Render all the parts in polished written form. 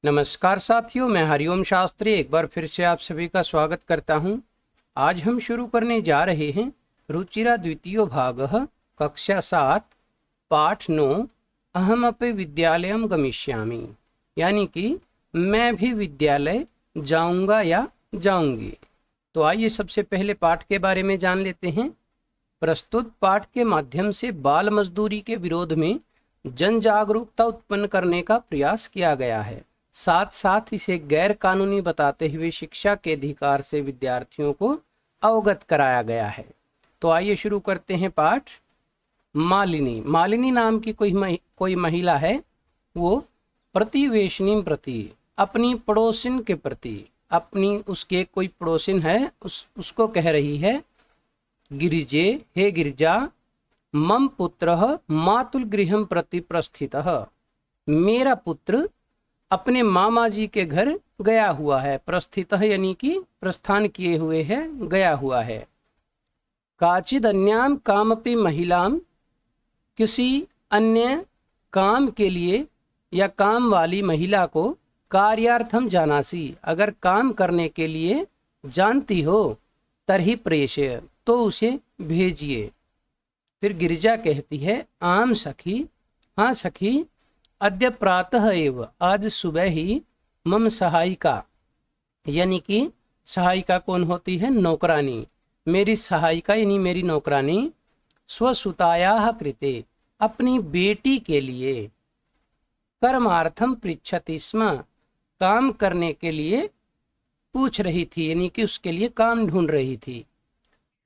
नमस्कार साथियों, मैं हरिओम शास्त्री एक बार फिर से आप सभी का स्वागत करता हूं। आज हम शुरू करने जा रहे हैं रुचिरा द्वितीय भाग कक्षा 7 पाठ 9 अहमपि विद्यालयम गमिष्यामि, यानी कि मैं भी विद्यालय जाऊंगा या जाऊंगी। तो आइए सबसे पहले पाठ के बारे में जान लेते हैं। प्रस्तुत पाठ के माध्यम से बाल मजदूरी के विरोध में जन जागरूकता उत्पन्न करने का प्रयास किया गया है। साथ साथ इसे गैर कानूनी बताते हुए शिक्षा के अधिकार से विद्यार्थियों को अवगत कराया गया है। तो आइए शुरू करते हैं पाठ। मालिनी नाम की कोई महिला है। वो प्रतिवेशनी प्रति, अपनी पड़ोसिन के प्रति, उसके कोई पड़ोसिन है उसको कह रही है, गिरिजे हे गिरिजा, मम पुत्रः मातुल गृहं प्रति प्रस्थितः, मेरा पुत्र अपने मामा जी के घर गया हुआ है। प्रस्थितः यानी कि प्रस्थान किए हुए है, गया हुआ है। काचिद अन्याम कामपि महिलाम, किसी अन्य काम के लिए या काम वाली महिला को कार्यार्थम जानासी, अगर काम करने के लिए जानती हो, तरही प्रेषय, तो उसे भेजिए। फिर गिरिजा कहती है, आम सखी, हाँ सखी, अद्य प्रातः एव, आज सुबह ही, मम सहायिका, यानी कि सहायिका कौन होती है? नौकरानी। मेरी सहायिका यानी मेरी नौकरानी, स्वसुतायाः कृते, अपनी बेटी के लिए, कर्मार्थम पृच्छति स्म, काम करने के लिए पूछ रही थी, यानी कि उसके लिए काम ढूंढ रही थी।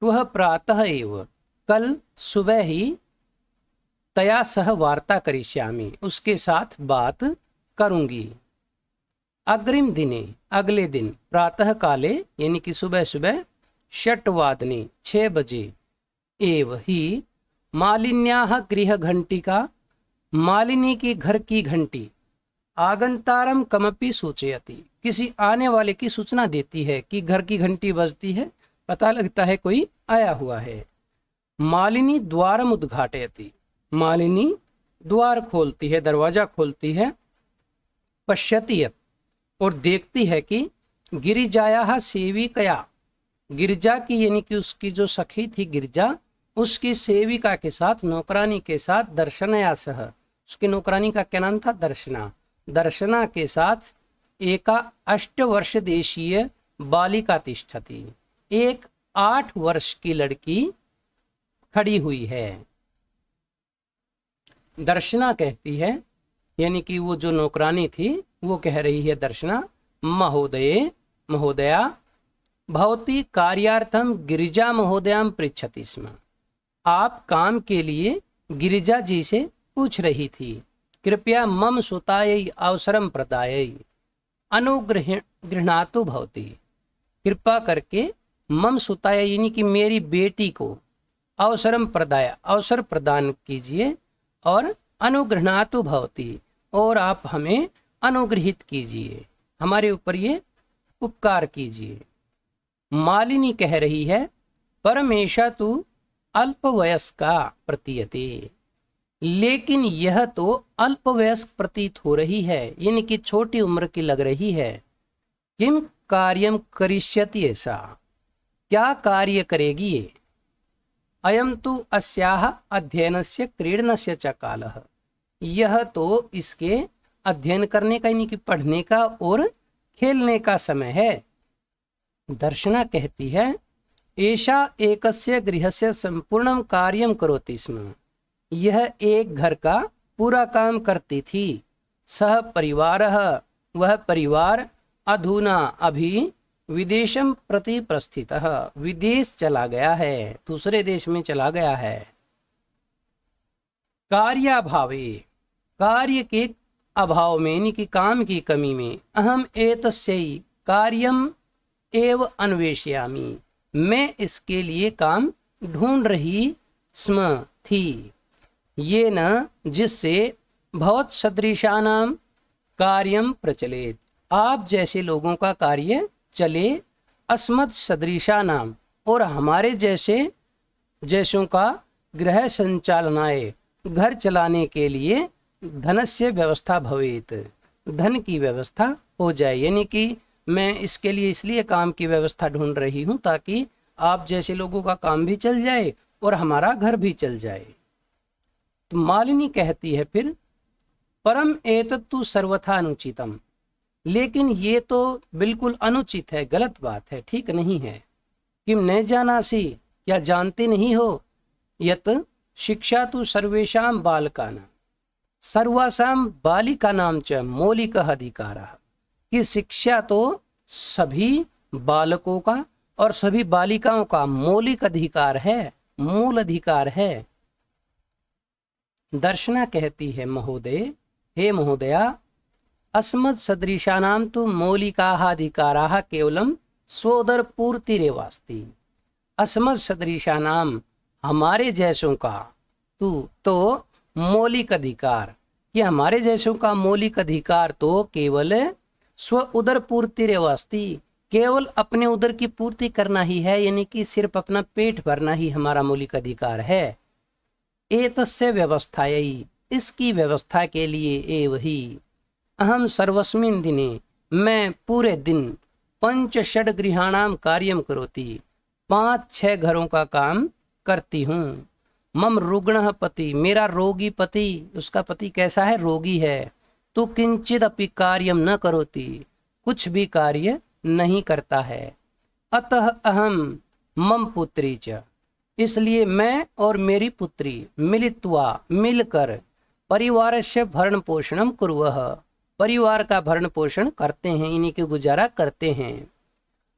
वह प्रातः एव, कल सुबह ही, तया सह वार्ता करिष्यामि, उसके साथ बात करूंगी। अग्रिम दिने, अगले दिन, प्रातः काले यानी कि सुबह सुबह, षट्वादने 6 बजे, एव ही, मालिन्याः गृह घंटिका, मालिनी की घर की घंटी, आगंतारम कमपि सूचयति, किसी आने वाले की सूचना देती है कि घर की घंटी बजती है, पता लगता है कोई आया हुआ है। मालिनी द्वारम उद्घाटयति, मालिनी द्वार खोलती है, दरवाजा खोलती है। पश्यति यत्, और देखती है कि, गिरिजाया सेविकया, गिरिजा की यानी कि उसकी जो सखी थी गिरिजा, उसकी सेविका के साथ, नौकरानी के साथ, दर्शनया सह, उसकी नौकरानी का क्या नाम था? दर्शना। दर्शना के साथ एका 8 वर्ष देशीय बालिका तिष्ठति, एक 8 वर्ष की लड़की खड़ी हुई है। दर्शना कहती है, यानी कि वो जो नौकरानी थी वो कह रही है, दर्शना, महोदया भवती कार्यार्थम गिरिजा महोदयाम पृच्छति स्म, आप काम के लिए गिरिजा जी से पूछ रही थी। कृपया मम सुतायै अवसरम प्रदायै अनुगृह्णातु भवती, कृपा करके मम सुतायै यानी कि मेरी बेटी को, अवसरम प्रदाय, अवसर प्रदान कीजिए, और अनुगृह्णातु भवती, और आप हमें अनुग्रहित कीजिए, हमारे ऊपर ये उपकार कीजिए। मालिनी कह रही है, परमेशा तु अल्पवयस्का प्रतीयते, लेकिन यह तो अल्पवयस्क प्रतीत हो रही है, यानी कि छोटी उम्र की लग रही है। किम कार्यम करिष्यति, ऐसा क्या कार्य करेगी ये? अयम तु अस्याः अध्ययनस्य क्रीडनस्य च कालः, यह तो इसके अध्ययन करने का यानी कि पढ़ने का और खेलने का समय है। दर्शना कहती है, एषा एकस्य गृहस्य संपूर्णं कार्यं करोति स्म, यह एक घर का पूरा काम करती थी। सह परिवारः, वह परिवार, अधुना अभी, विदेशम प्रति प्रस्थितः, विदेश चला गया है, दूसरे देश में चला गया है। कार्याभावे, कार्य के अभाव में यानी कि काम की कमी में, अहम एतस्यै कार्यम एव अन्वेषयामि, मैं इसके लिए काम ढूंढ रही स्म थी। ये न, जिससे भवत सदृशानाम कार्यम प्रचलित, आप जैसे लोगों का कार्य चले, अस्मत् सदृशा नाम, और हमारे जैसों का गृह संचालनाय, घर चलाने के लिए धनस्य व्यवस्था भवेत, धन की व्यवस्था हो जाए। यानी कि मैं इसके लिए इसलिए काम की व्यवस्था ढूंढ रही हूँ ताकि आप जैसे लोगों का काम भी चल जाए और हमारा घर भी चल जाए। तो मालिनी कहती है फिर, परम एतत्तु सर्वथा अनुचितम, लेकिन ये तो बिल्कुल अनुचित है, गलत बात है, ठीक नहीं है। किम न जानासि, क्या जानते नहीं हो, यत शिक्षा तो सर्वेषां बालकानां सर्वासां बालिकानां च मौलिकः अधिकारः, कि शिक्षा तो सभी बालकों का और सभी बालिकाओं का मौलिक अधिकार है, मूल अधिकार है। दर्शना कहती है, महोदय, हे महोदया, अस्मत् सदृशानां तु मौलिकाः अधिकाराः केवलं स्वोदरपूर्तिरेवास्ति। अस्मत् सदृशानां, हमारे जैसों का, तो मौलिक अधिकार, कि हमारे जैसों का मौलिक अधिकार तो केवल स्व उदर पूर्ति रेवास्ती, केवल अपने उदर की पूर्ति करना ही है, यानी कि सिर्फ अपना पेट भरना ही हमारा मौलिक अधिकार है। एतस्य व्यवस्थायै, इसकी व्यवस्था के लिए एव ही, अहम सर्वस्मिन् दिने, मैं पूरे दिन, पंच षड गृहाणाम कार्यम करोति, 5-6 घरों का काम करती हूँ। मम रुग्णः पति, मेरा रोगी पति, उसका पति कैसा है, रोगी है। तो किंचित अपि कार्यम न करोति, कुछ भी कार्य नहीं करता है। अतः अहम मम पुत्री च, इसलिए मैं और मेरी पुत्री मिलित्वा, मिलकर, परिवारस्य भरण पोषणम कुर्वः, परिवार का भरण पोषण करते हैं, इन्हीं के गुजारा करते हैं।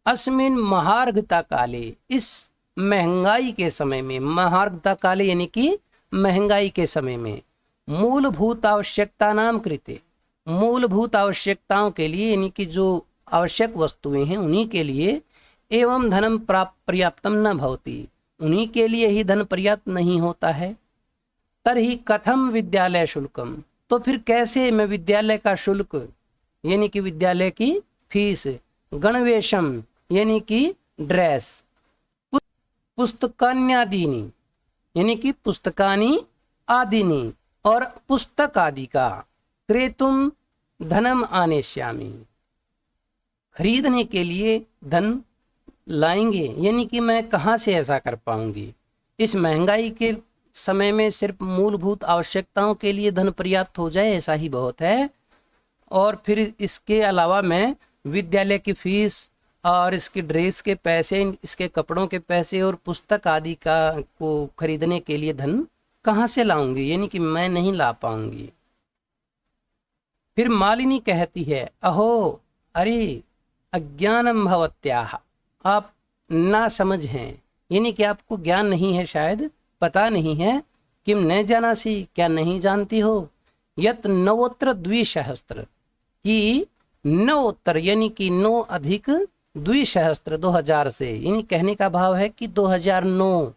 अस्मिन महार्घता काले, इस महंगाई के समय में, महार्घता काले यानी कि महंगाई के समय में, मूलभूत आवश्यकता नाम कृते, मूलभूत आवश्यकताओं के लिए, यानी कि जो आवश्यक वस्तुएं हैं उन्हीं के लिए, एवं धनम पर्याप्तम न भवति, उन्हीं के लिए ही धन पर्याप्त नहीं होता है। तरहि कथम विद्यालय शुल्कम, तो फिर कैसे मैं विद्यालय का शुल्क, यानी कि विद्यालय की फीस, गणवेशम यानी कि ड्रेस, पुस्तकान्यादीनी यानी कि पुस्तकानी आदिनी, और पुस्तक आदि का, क्रेतुम धनम आनेष्यामि, खरीदने के लिए धन लाएंगे, यानी कि मैं कहाँ से ऐसा कर पाऊंगी। इस महंगाई के समय में सिर्फ मूलभूत आवश्यकताओं के लिए धन पर्याप्त हो जाए ऐसा ही बहुत है, और फिर इसके अलावा मैं विद्यालय की फीस और इसकी ड्रेस के पैसे, इसके कपड़ों के पैसे और पुस्तक आदि का को खरीदने के लिए धन कहाँ से लाऊंगी, यानी कि मैं नहीं ला पाऊंगी। फिर मालिनी कहती है, अहो, अरे, अज्ञानम भवत्याः, आप ना समझ हैं, यानी कि आपको ज्ञान नहीं है, शायद पता नहीं है। किम न जानासी, क्या नहीं जानती हो, यत नवोत्तर द्विसहस्त्र, कि 9 यानी कि 9 अधिक द्विसहस्त्र 2000 से, यानी कहने का भाव है कि 2009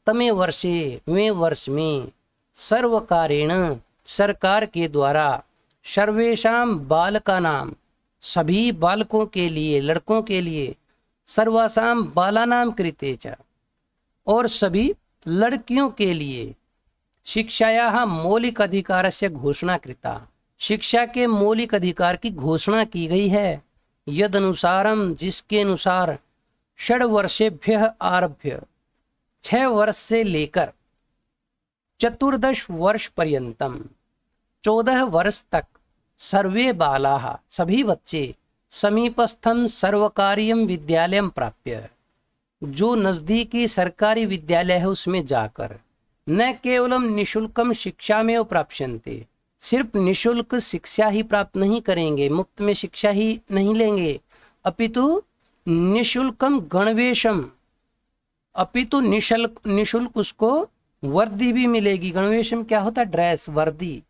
तमे वर्षे, वे वर्ष में, सर्वकारेण, सरकार के द्वारा, सर्वेषाम बालकानाम, सभी बालकों के लिए, लड़कों के लिए, सर्वासाम बालानाम कृते च, और सभी लड़कियों के लिए, शिक्षायाः मौलिक अधिकारस्य घोषणा कृता, शिक्षा के मौलिक अधिकार की घोषणा की गई है। यद अनुसारम, जिसके अनुसार, 6 वर्षेभ्यः आरभ्य, 6 वर्ष से लेकर, 14 वर्ष पर्यंतम, 14 वर्ष तक, सर्वे बालाः, सभी बच्चे, समीपस्थम सर्वकारीयम विद्यालयम प्राप्य, जो नजदीकी सरकारी विद्यालय है उसमें जाकर, न केवलम निशुल्कम शिक्षा में प्राप्यन्ते, सिर्फ निशुल्क शिक्षा ही प्राप्त नहीं करेंगे, मुफ्त में शिक्षा ही नहीं लेंगे, अपितु निशुल्कम गणवेशम, अपितु निशुल्क उसको वर्दी भी मिलेगी। गणवेशम क्या होता है, ड्रेस, वर्दी।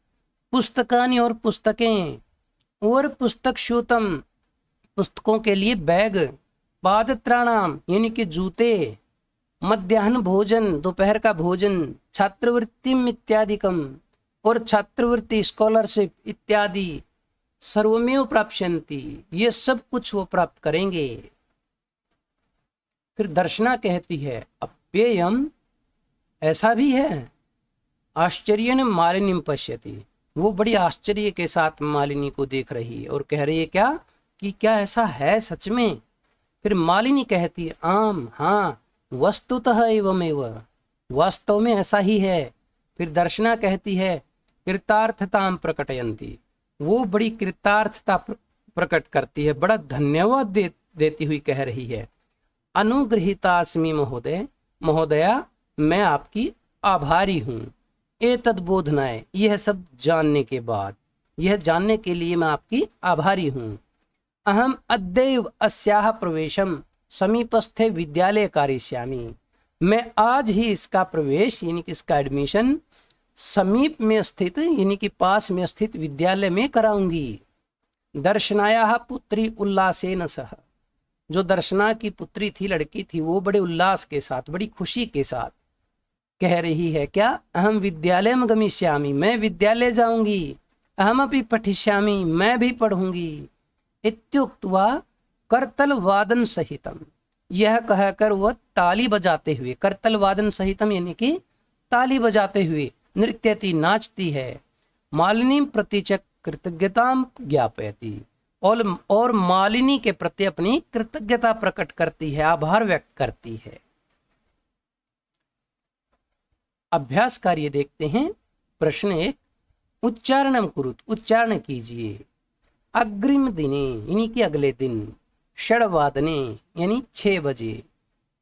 पुस्तकानि, और पुस्तकें, और पुस्तक शूतम, पुस्तकों के लिए बैग, पादत्राणाम यानी कि जूते, मध्याह्न भोजन, दोपहर का भोजन, छात्रवृत्तिम इत्यादिकम, और छात्रवृत्ति, स्कॉलरशिप इत्यादि, सर्वमेव प्राप्यन्ति, ये सब कुछ वो प्राप्त करेंगे। फिर दर्शना कहती है, अप्ययम, ऐसा भी है, आश्चर्यन मालिनीम पश्यति, वो बड़ी आश्चर्य के साथ मालिनी को देख रही है और कह रही है क्या कि क्या ऐसा है सच में। फिर मालिनी कहती है आम, हाँ, वस्तुतः एवमेव, वास्तव में ऐसा ही है। फिर दर्शना कहती है कृतार्थताम प्रकटयंती, वो बड़ी कृतार्थता प्रकट करती है, बड़ा धन्यवाद देती हुई कह रही है अनुगृहीतास्मि महोदय, महोदया मैं आपकी आभारी हूँ। एतद् बोधनाय, यह सब जानने के बाद, यह जानने के लिए मैं आपकी आभारी हूँ। अहम अद्यैव अस्याः प्रवेशम समीपस्थे विद्यालय कारयिष्यामि, मैं आज ही इसका प्रवेश यानी कि इसका एडमिशन समीप में स्थित यानी कि पास में स्थित विद्यालय में कराऊंगी। दर्शनायाः पुत्री उल्लासेन सह, जो दर्शना की पुत्री थी, लड़की थी, वो बड़े उल्लास के साथ, बड़ी खुशी के साथ कह रही है क्या अहम विद्यालयम गमिष्यामि, मैं विद्यालय जाऊंगी। अहमपि पठिष्यामि, मैं भी पढ़ूंगी। इत्युक्त्वा करतल वादन सहितम, यह कहकर वह ताली बजाते हुए, करतल वादन सहितम यानी कि ताली बजाते हुए नृत्यति, नाचती है। मालिनी प्रति च कृतज्ञताम ज्ञापयति, और मालिनी के प्रति अपनी कृतज्ञता प्रकट करती है, आभार व्यक्त करती है। अभ्यास कार्य देखते हैं। प्रश्न 1, उच्चारणम कुरुत, उच्चारण कीजिए। अग्रिम दिने यानी कि अगले दिन, षड्वादने यानी 6 बजे,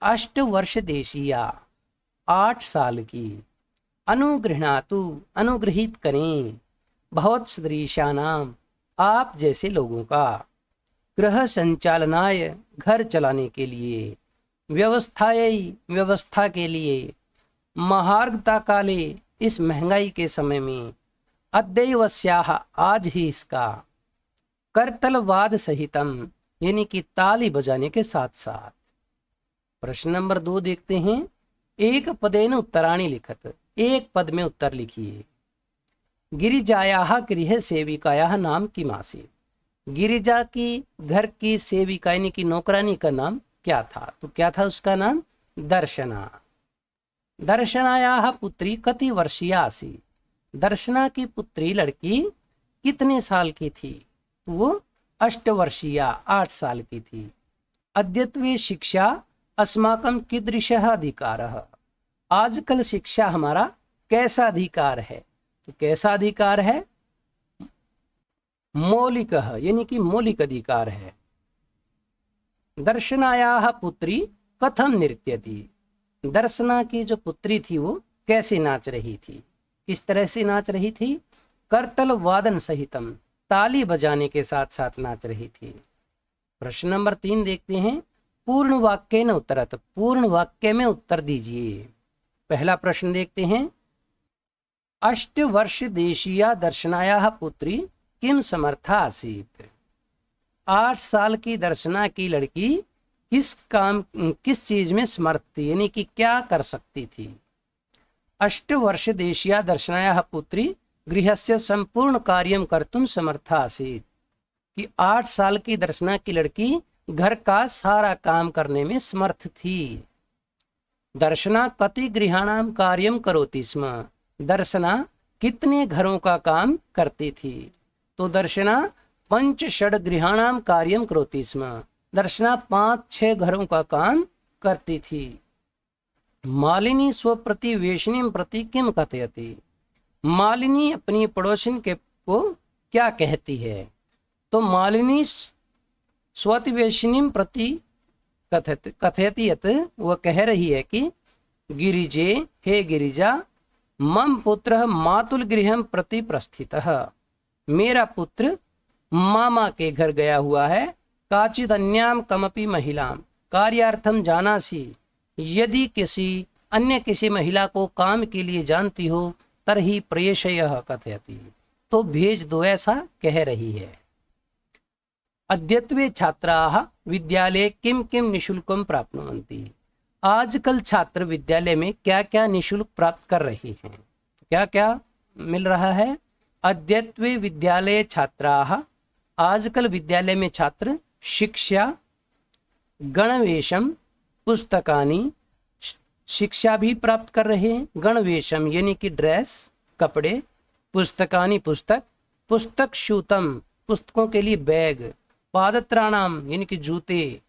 8 वर्ष देशिया 8 साल की, अनुगृह्णातु अनुग्रहित करें, भवत् सदृशानाम आप जैसे लोगों का, गृह संचालनाय घर चलाने के लिए, व्यवस्थायै व्यवस्था के लिए, महार्घता काले इस महंगाई के समय में, अद्यैवस्याः आज ही इसका, करतलवाद सहितम यानी कि ताली बजाने के साथ साथ। प्रश्न नंबर 2 देखते हैं। एक पदेन उत्तराणि लिखत, एक पद में उत्तर लिखिए। गिरिजायाः गृह सेविकायाः नाम किम आसीत्, गिरिजा की घर की सेविका यानी कि नौकरानी का नाम क्या था, तो क्या था उसका नाम, दर्शना। दर्शनायाः पुत्री कति वर्षीया आसीत्, दर्शना की पुत्री लड़की कितने साल की थी, तो वो 8 वर्षीया 8 साल की थी। अद्यत्वे शिक्षा अस्माकं कीदृशः अधिकारः, आजकल शिक्षा हमारा कैसा अधिकार है, तो कैसा अधिकार है, मौलिक यानी कि मौलिक अधिकार है। दर्शनायाः पुत्री कथम नृत्यति, दर्शना की जो पुत्री थी वो कैसे नाच रही थी, किस तरह से नाच रही थी, करतल वादन सहितम ताली बजाने के साथ साथ नाच रही थी। प्रश्न नंबर 3 देखते हैं। पूर्ण वाक्य न उत्तरत, पूर्ण वाक्य में उत्तर दीजिए। पहला प्रश्न देखते हैं। 8 वर्ष देशीया दर्शनायाः पुत्री किम समर्था आसीत्, 8 साल की दर्शना की लड़की किस चीज में समर्थ थी यानी कि क्या कर सकती थी। 8 वर्ष देशीया दर्शनायाः पुत्री गृहस्य संपूर्ण कार्यम कर्तुम समर्था आसीत्, कि 8 साल की दर्शना की लड़की घर का सारा काम करने में समर्थ थी। दर्शना कति गृहाणाम कार्यम करोति स्म, दर्शना कितने घरों का काम करती थी, तो दर्शना 5-6 गृहाणाम कार्यम करोति स्म, दर्शना 5-6 घरों का काम करती थी। मालिनी स्वप्रति वेशिनी प्रति किम कथयति, मालिनी अपनी पड़ोसिन के को क्या कहती है, तो मालिनी स्वतिवेशिनी प्रति कथयति यत, वह कह रही है कि गिरिजे, हे गिरिजा, मम पुत्र मातुल गृहम प्रति प्रस्थितः, मेरा पुत्र मामा के घर गया हुआ है। काचिद अन्याम कमपि महिलाम कार्यार्थम जानासी, यदि किसी महिला को काम के लिए जानती हो तरही प्रेषयः कथयति, तो भेज दो, ऐसा कह रही है। अद्यत्वे छात्राः विद्यालये किम किम निशुल्कम प्राप्नुवन्ति, आजकल छात्र विद्यालय में क्या क्या निशुल्क प्राप्त कर रही हैं, तो क्या क्या मिल रहा है। अद्यत्वे विद्यालय छात्राः, आजकल विद्यालय में छात्र शिक्षा, गणवेशम, पुस्तकानि, शिक्षा भी प्राप्त कर रहे हैं। गणवेशम यानी कि ड्रेस, कपड़े, पुस्तकानि पुस्तक, पुस्तक शूतम पुस्तकों के लिए बैग, पादत्राणाम यानी कि जूते,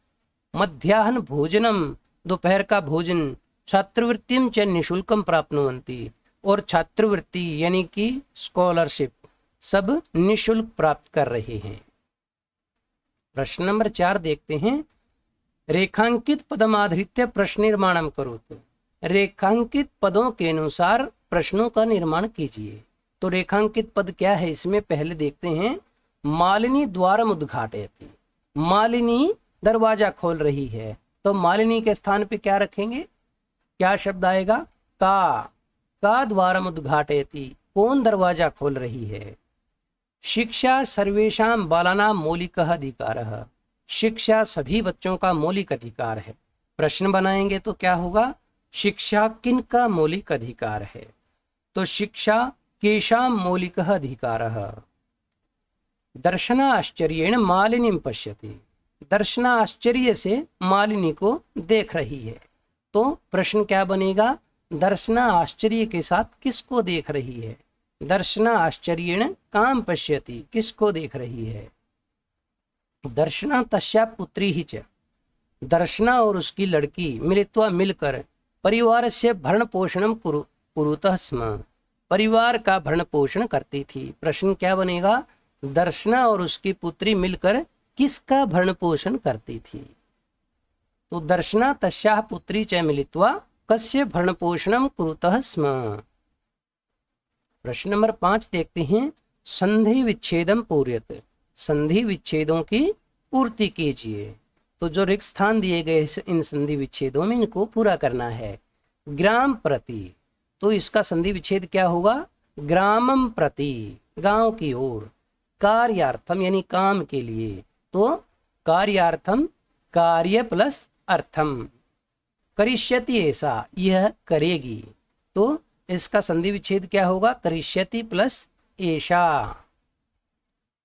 मध्याह्न भोजनम दोपहर का भोजन, छात्रवृत्तिम च निशुल्कम प्राप्नुवन्ति और छात्रवृत्ति यानी कि स्कॉलरशिप सब निशुल्क प्राप्त कर रहे हैं। प्रश्न नंबर 4 देखते हैं। रेखांकित पदमाधृत्य प्रश्न निर्माणम करोतु। रेखांकित पदों के अनुसार प्रश्नों का निर्माण कीजिए। तो रेखांकित पद क्या है इसमें पहले देखते हैं। मालिनी द्वारम उद्घाटयति, मालिनी दरवाजा खोल रही है, तो मालिनी के स्थान पे क्या रखेंगे, क्या शब्द आएगा, का द्वारम उद्घाटयति, कौन दरवाजा खोल रही है। शिक्षा सर्वेषां बालानां मौलिकः अधिकारः, शिक्षा सभी बच्चों का मौलिक अधिकार है। प्रश्न बनाएंगे तो क्या होगा, शिक्षा किनका मौलिक अधिकार है, तो शिक्षा केषां मौलिकः अधिकारः। दर्शनाश्चर्येण मालिनीं पश्यति, दर्शनाश्चर्य से मालिनी को देख रही है, तो प्रश्न क्या बनेगा, दर्शनाश्चर्य के साथ किसको देख रही है, दर्शनाश्चर्येण कां पश्यति, किसको देख रही है। दर्शना तस्या पुत्री ही च, दर्शना और उसकी लड़की मिलित्वा मिलकर परिवार से भरण पोषणम कुरुतः स्म, परिवार का भरण पोषण करती थी। प्रश्न क्या बनेगा, दर्शना और उसकी पुत्री मिलकर किसका भरण पोषण करती थी। तो दर्शना तस्याः पुत्री च मिलित्वा कस्य भरण पोषणम कुरुतः स्म। प्रश्न नंबर 5 देखते हैं। संधि विच्छेदम पूर्यत, संधि विच्छेदों की पूर्ति कीजिए। तो जो रिक्त स्थान दिए गए इन संधि विच्छेदों में इनको पूरा करना है। ग्राम प्रति, तो इसका संधि विच्छेद क्या होगा, ग्रामम प्रति, गांव की ओर। कार्यार्थम यानी काम के लिए, तो कार्यार्थम कार्य प्लस अर्थम। करिष्यति ऐसा, यह करेगी, तो इसका संधि विच्छेद क्या होगा, करिष्यति प्लस ऐशा।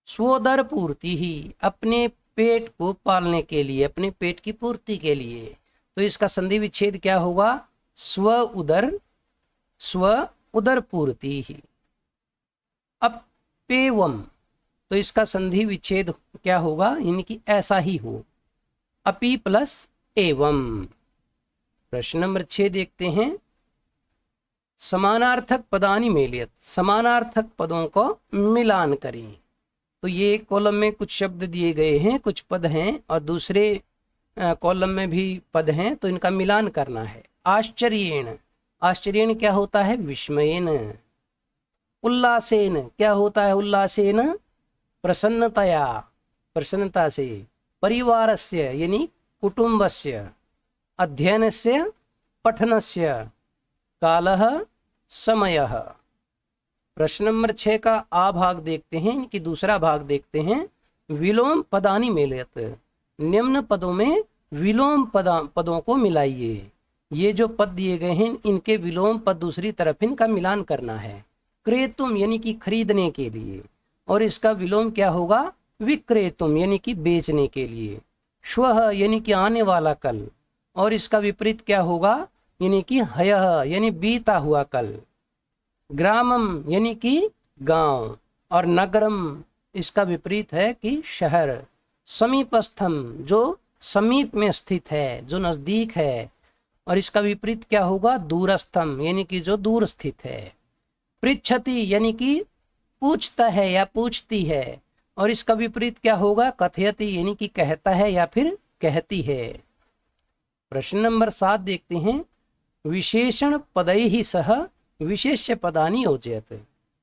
स्वोदर पूर्ति ही, अपने पेट को पालने के लिए, अपने पेट की पूर्ति के लिए, तो इसका संधि विच्छेद क्या होगा, स्व उदर पूर्ति ही। अपेवम, तो इसका संधि विच्छेद क्या होगा, यानी कि ऐसा ही हो, अपि प्लस एवं। प्रश्न नंबर 6 देखते हैं। समानार्थक पदानि मेलयत, समानार्थक पदों को मिलान करें। तो ये कॉलम में कुछ शब्द दिए गए हैं, कुछ पद हैं, और दूसरे कॉलम में भी पद हैं, तो इनका मिलान करना है। आश्चर्येण, आश्चर्येण क्या होता है, विस्मयेन। उल्लासेन क्या होता है, उल्लासेन प्रसन्नतया, प्रसन्नता से। परिवारस्य यानी कुटुंबस्य। अध्ययनस्य पठनस्य। कालः समयः। प्रश्न नंबर 6 का आ भाग देखते हैं, इनकी दूसरा भाग देखते हैं। विलोम पदानि मेलयत, निम्न पदों में विलोम पदों को मिलाइए। ये जो पद दिए गए हैं इनके विलोम पद दूसरी तरफ इनका मिलान करना है। क्रेतुम यानी कि खरीदने के लिए, और इसका विलोम क्या होगा, विक्रेतुम यानी कि बेचने के लिए। श्वः यानी कि आने वाला कल, और इसका विपरीत क्या होगा, यानी कि हयः यानी बीता हुआ कल। ग्रामम यानी कि गांव, और नगरम इसका विपरीत है कि शहर। समीपस्थम जो समीप में स्थित है, जो नजदीक है, और इसका विपरीत क्या होगा, दूरस्थम यानी कि जो दूर स्थित है। पृच्छति यानी कि पूछता है या पूछती है, और इसका विपरीत क्या होगा, कथयति यानी कि कहता है या फिर कहती है। प्रश्न नंबर 7 देखते हैं। विशेषण पदैः सह विशेष्य पदानि योजयत,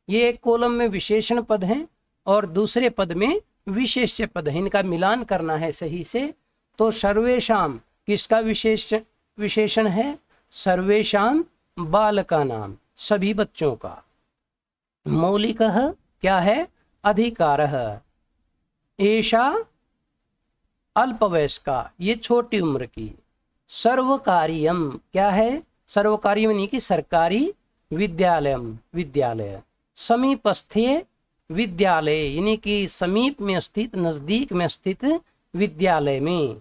ये एक कॉलम में विशेषण पद हैं और दूसरे पद में विशेष्य पद है, इनका मिलान करना है सही से। तो सर्वेषाम किसका विशेषण है, सर्वेषाम बालका नाम, सभी बच्चों का। मौलिकः क्या है, अधिकारः। एषा अल्पवयस्का, ये छोटी उम्र की। सर्वकार्यम क्या है, सर्वकारी यानी कि सरकारी। विद्यालयम विद्यालय। समीपस्थे विद्यालय यानी कि समीप में स्थित, नजदीक में स्थित विद्यालय में।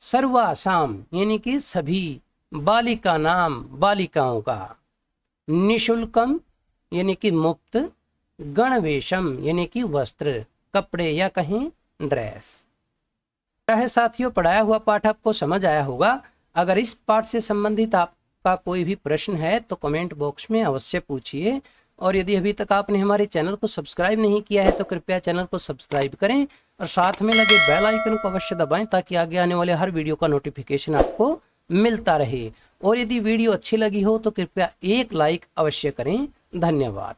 सर्वासाम यानी कि सभी। बालिका नाम बालिकाओं का। निशुल्कम यानी कि मुफ्त। गणवेशम यानी कि वस्त्र, कपड़े या कहीं ड्रेस। है साथियों, पढ़ाया हुआ पाठ आपको समझ आया होगा। अगर इस पाठ से संबंधित आपका कोई भी प्रश्न है तो कमेंट बॉक्स में अवश्य पूछिए। और यदि अभी तक आपने हमारे चैनल को सब्सक्राइब नहीं किया है तो कृपया चैनल को सब्सक्राइब करें और साथ में लगे बेल आइकन को अवश्य दबाएं ताकि आगे आने वाले हर वीडियो का नोटिफिकेशन आपको मिलता रहे। और यदि वीडियो अच्छी लगी हो तो कृपया एक लाइक अवश्य करें। धन्यवाद।